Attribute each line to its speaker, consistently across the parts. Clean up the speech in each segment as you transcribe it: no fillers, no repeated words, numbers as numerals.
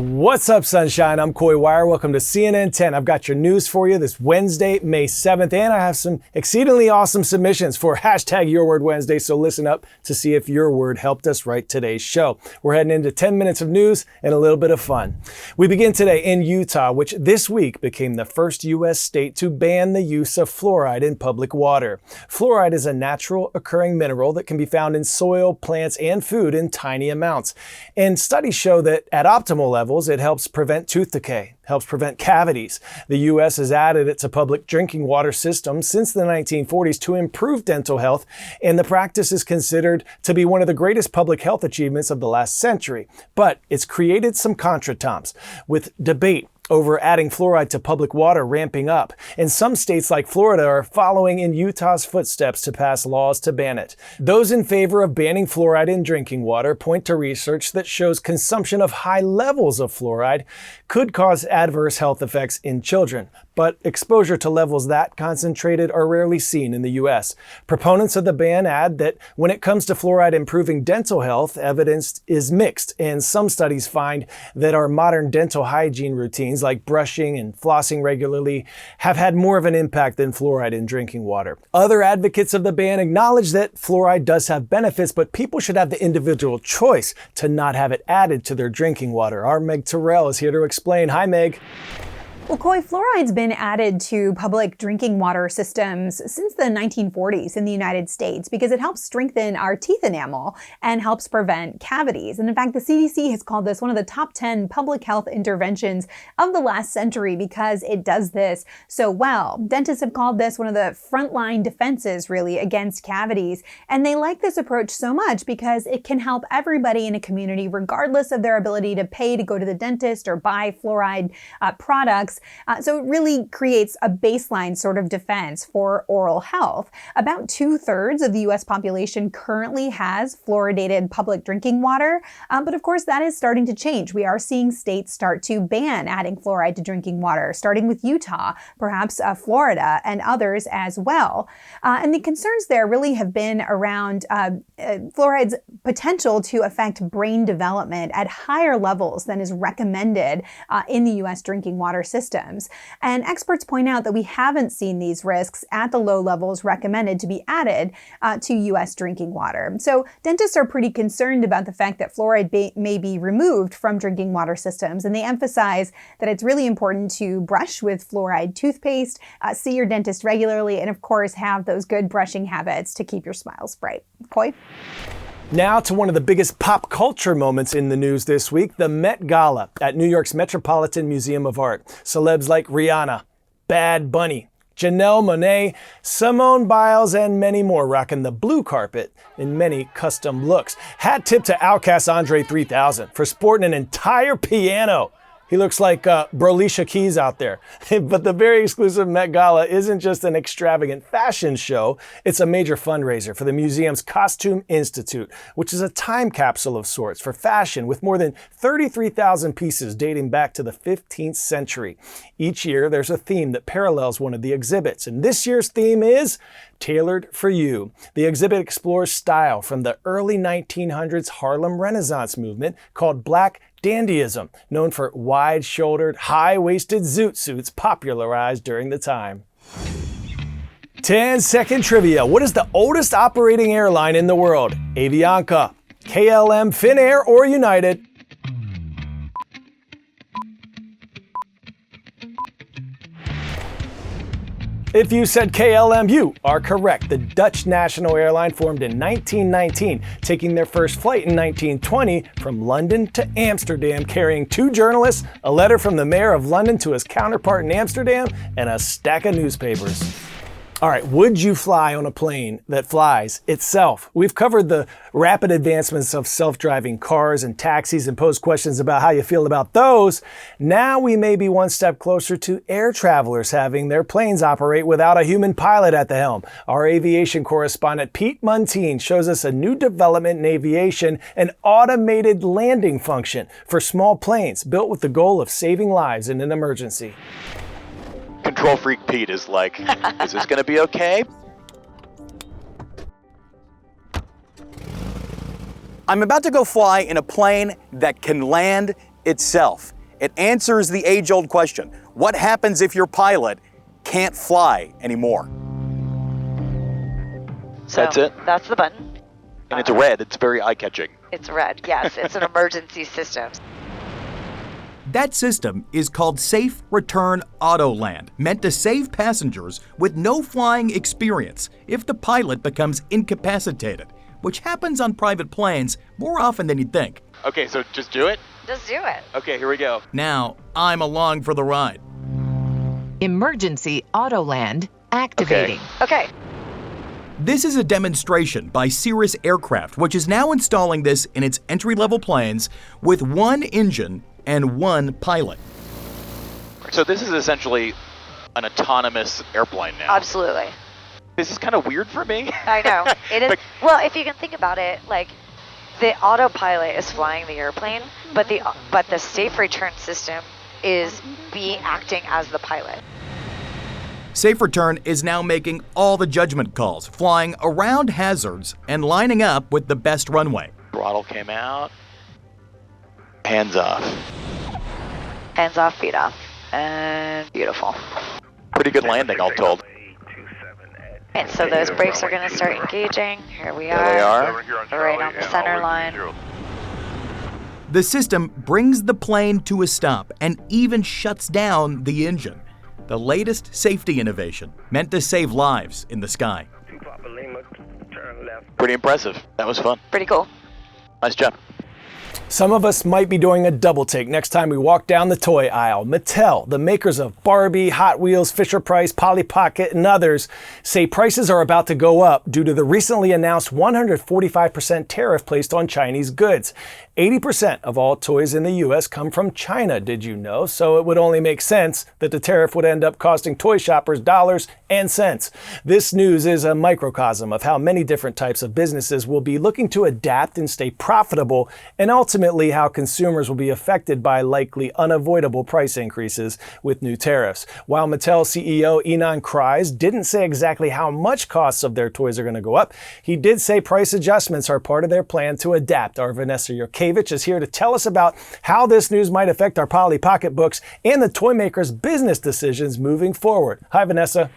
Speaker 1: What's up, sunshine? I'm Coy Wire. Welcome to CNN 10. I've got your news for you this Wednesday, May 7th, and I have some exceedingly awesome submissions for hashtag Your Word Wednesday, so listen up to see if your word helped us write today's show. We're heading into 10 minutes of news and a little bit of fun. We begin today in Utah, which this week became the first U.S. state to ban the use of fluoride in public water. Fluoride is a natural occurring mineral that can be found in soil, plants, and food in tiny amounts. And studies show that at optimal levels, it helps prevent tooth decay, helps prevent cavities. The U.S. has added it to public drinking water systems since the 1940s to improve dental health, and the practice is considered to be one of the greatest public health achievements of the last century. But it's created some contretemps, with debate over adding fluoride to public water ramping up. And some states like Florida are following in Utah's footsteps to pass laws to ban it. Those in favor of banning fluoride in drinking water point to research that shows consumption of high levels of fluoride could cause adverse health effects in children. But exposure to levels that concentrated are rarely seen in the U.S. Proponents of the ban add that when it comes to fluoride improving dental health, evidence is mixed, and some studies find that our modern dental hygiene routines like brushing and flossing regularly have had more of an impact than fluoride in drinking water. Other advocates of the ban acknowledge that fluoride does have benefits, but people should have the individual choice to not have it added to their drinking water. Our Meg Terrell is here to explain. Hi, Meg.
Speaker 2: Well, Coy, fluoride's been added to public drinking water systems since the 1940s in the United States because it helps strengthen our teeth enamel and helps prevent cavities. And in fact, the CDC has called this one of the top 10 public health interventions of the last century because it does this so well. Dentists have called this one of the frontline defenses, really, against cavities. And they like this approach so much because it can help everybody in a community, regardless of their ability to pay to go to the dentist or buy fluoride products. So it really creates a baseline sort of defense for oral health. About 2/3 of the U.S. population currently has fluoridated public drinking water, but of course that is starting to change. We are seeing states start to ban adding fluoride to drinking water, starting with Utah, perhaps Florida, and others as well. And the concerns there really have been around fluoride's potential to affect brain development at higher levels than is recommended in the U.S. drinking water systems. And experts point out that we haven't seen these risks at the low levels recommended to be added to U.S. drinking water. So dentists are pretty concerned about the fact that fluoride may be removed from drinking water systems, and they emphasize that it's really important to brush with fluoride toothpaste, see your dentist regularly, and of course have those good brushing habits to keep your smiles bright. Coy?
Speaker 1: Now to one of the biggest pop culture moments in the news this week, the Met Gala at New York's Metropolitan Museum of Art. Celebs like Rihanna, Bad Bunny, Janelle Monáe, Simone Biles, and many more rocking the blue carpet in many custom looks. Hat tip to Outkast Andre 3000 for sporting an entire piano. He looks like Brolisha Keys out there. But the very exclusive Met Gala isn't just an extravagant fashion show, it's a major fundraiser for the museum's Costume Institute, which is a time capsule of sorts for fashion with more than 33,000 pieces dating back to the 15th century. Each year there's a theme that parallels one of the exhibits, and this year's theme is Tailored for You. The exhibit explores style from the early 1900s Harlem Renaissance movement called Black dandyism, known for wide-shouldered, high-waisted zoot suits popularized during the time. 10-second trivia. What is the oldest operating airline in the world? Avianca, KLM, Finnair, or United? If you said KLM, you are correct. The Dutch national airline formed in 1919, taking their first flight in 1920 from London to Amsterdam, carrying 2 journalists, a letter from the mayor of London to his counterpart in Amsterdam, and a stack of newspapers. All right, would you fly on a plane that flies itself? We've covered the rapid advancements of self-driving cars and taxis and posed questions about how you feel about those. Now we may be one step closer to air travelers having their planes operate without a human pilot at the helm. Our aviation correspondent Pete Muntean shows us a new development in aviation, an automated landing function for small planes built with the goal of saving lives in an emergency.
Speaker 3: Control freak Pete is like, is this gonna be okay?
Speaker 4: I'm about to go fly in a plane that can land itself. It answers the age-old question, what happens if your pilot can't fly anymore?
Speaker 5: So
Speaker 3: That's it?
Speaker 5: That's the button.
Speaker 3: And it's red. It's very eye-catching.
Speaker 5: It's red, yes. It's an emergency system.
Speaker 6: That system is called Safe Return Autoland, meant to save passengers with no flying experience if the pilot becomes incapacitated, which happens on private planes more often than you'd think.
Speaker 3: Okay, so just do it?
Speaker 5: Just do it.
Speaker 3: Okay, here we go.
Speaker 6: Now, I'm along for the ride.
Speaker 7: Emergency Autoland activating.
Speaker 5: Okay.
Speaker 6: This is a demonstration by Cirrus Aircraft, which is now installing this in its entry-level planes with one engine and one pilot.
Speaker 3: So this is essentially an autonomous airplane now.
Speaker 5: Absolutely.
Speaker 3: This is kind of weird for me.
Speaker 5: I know. It is. Well, if you can think about it, like the autopilot is flying the airplane, but the safe return system is acting as the pilot.
Speaker 6: Safe Return is now making all the judgment calls, flying around hazards and lining up with the best runway.
Speaker 3: Throttle came out. Hands off.
Speaker 5: Hands off, feet off. And beautiful.
Speaker 3: Pretty good landing, all told.
Speaker 5: And so those brakes are going to start engaging. Here we are.
Speaker 3: There they are.
Speaker 5: Right on the center line.
Speaker 6: The system brings the plane to a stop and even shuts down the engine. The latest safety innovation meant to save lives in the sky.
Speaker 3: Pretty impressive. That was fun.
Speaker 5: Pretty cool.
Speaker 3: Nice job.
Speaker 1: Some of us might be doing a double take next time we walk down the toy aisle. Mattel, the makers of Barbie, Hot Wheels, Fisher-Price, Polly Pocket, and others, say prices are about to go up due to the recently announced 145% tariff placed on Chinese goods. 80% of all toys in the U.S. come from China, did you know? So it would only make sense that the tariff would end up costing toy shoppers dollars and cents. This news is a microcosm of how many different types of businesses will be looking to adapt and stay profitable, and ultimately how consumers will be affected by likely unavoidable price increases with new tariffs. While Mattel CEO Ynon Kreiz didn't say exactly how much costs of their toys are going to go up, he did say price adjustments are part of their plan to adapt. Our Vanessa Yurkevich is here to tell us about how this news might affect our Polly Pocket books and the toy makers' business decisions moving forward. Hi, Vanessa.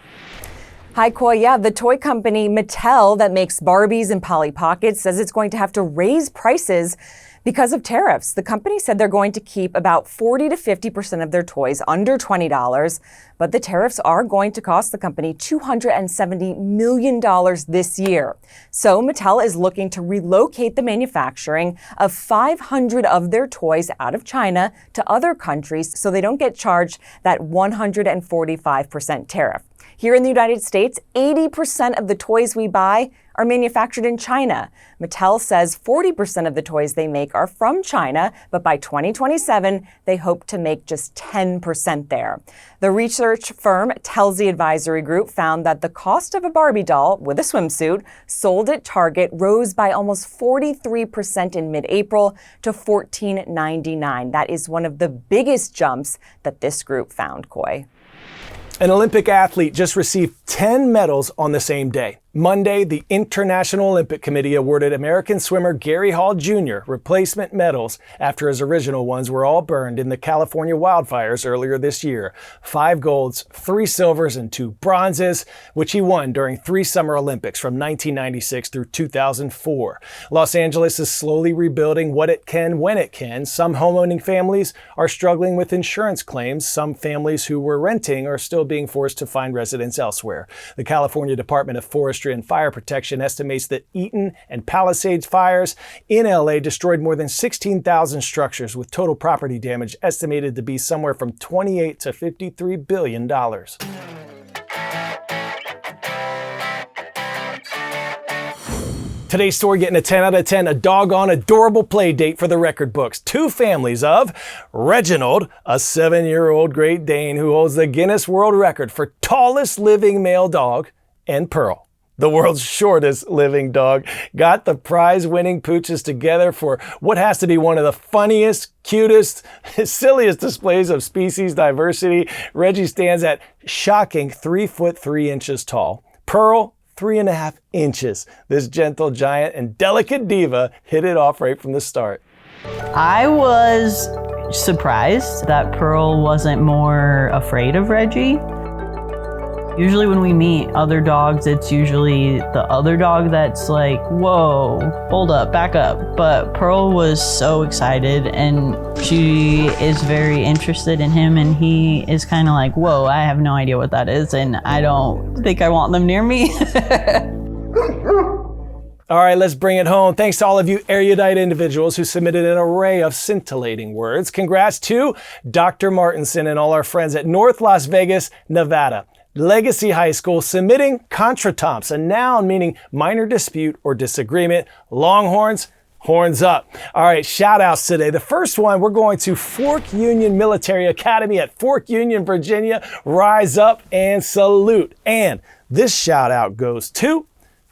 Speaker 8: Hi, Coy. Yeah, the toy company Mattel that makes Barbies and Polly Pockets says it's going to have to raise prices because of tariffs. The company said they're going to keep about 40 to 50% of their toys under $20, but the tariffs are going to cost the company $270 million this year. So Mattel is looking to relocate the manufacturing of 500 of their toys out of China to other countries so they don't get charged that 145% tariff. Here in the United States, 80% of the toys we buy are manufactured in China. Mattel says 40% of the toys they make are from China, but by 2027, they hope to make just 10% there. The research firm Telsey Advisory Group found that the cost of a Barbie doll with a swimsuit sold at Target rose by almost 43% in mid-April to $14.99. That is one of the biggest jumps that this group found, Coy.
Speaker 1: An Olympic athlete just received 10 medals on the same day. Monday, the International Olympic Committee awarded American swimmer Gary Hall Jr. replacement medals after his original ones were all burned in the California wildfires earlier this year. 5 golds, 3 silvers, and 2 bronzes, which he won during 3 Summer Olympics from 1996 through 2004. Los Angeles is slowly rebuilding what it can when it can. Some homeowning families are struggling with insurance claims. Some families who were renting are still being forced to find residence elsewhere. The California Department of Forestry and Fire Protection estimates that Eaton and Palisades fires in LA destroyed more than 16,000 structures, with total property damage estimated to be somewhere from $28 to $53 billion. Today's story getting a 10 out of 10, a doggone adorable play date for the record books. 2 families of Reginald, a 7-year-old Great Dane who holds the Guinness World Record for tallest living male dog, and Pearl, the world's shortest living dog, got the prize-winning pooches together for what has to be one of the funniest, cutest, silliest displays of species diversity. Reggie stands at shocking 3 foot 3 inches tall. Pearl, 3.5 inches. This gentle giant and delicate diva hit it off right from the start.
Speaker 9: I was surprised that Pearl wasn't more afraid of Reggie. Usually when we meet other dogs, it's usually the other dog that's like, whoa, hold up, back up. But Pearl was so excited, and she is very interested in him, and he is kind of like, whoa, I have no idea what that is, and I don't think I want them near me.
Speaker 1: All right, let's bring it home. Thanks to all of you erudite individuals who submitted an array of scintillating words. Congrats to Dr. Martinson and all our friends at North Las Vegas, Nevada. Legacy High School submitting contretemps, a noun meaning minor dispute or disagreement. Longhorns, horns up. All right, shout outs today. The first one, we're going to Fork Union Military Academy at Fork Union, Virginia. Rise up and salute. And this shout out goes to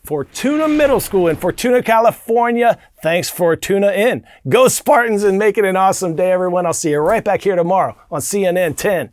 Speaker 1: Fortuna Middle School in Fortuna, California. Thanks, Fortuna in. Go Spartans and make it an awesome day, everyone. I'll see you right back here tomorrow on CNN 10.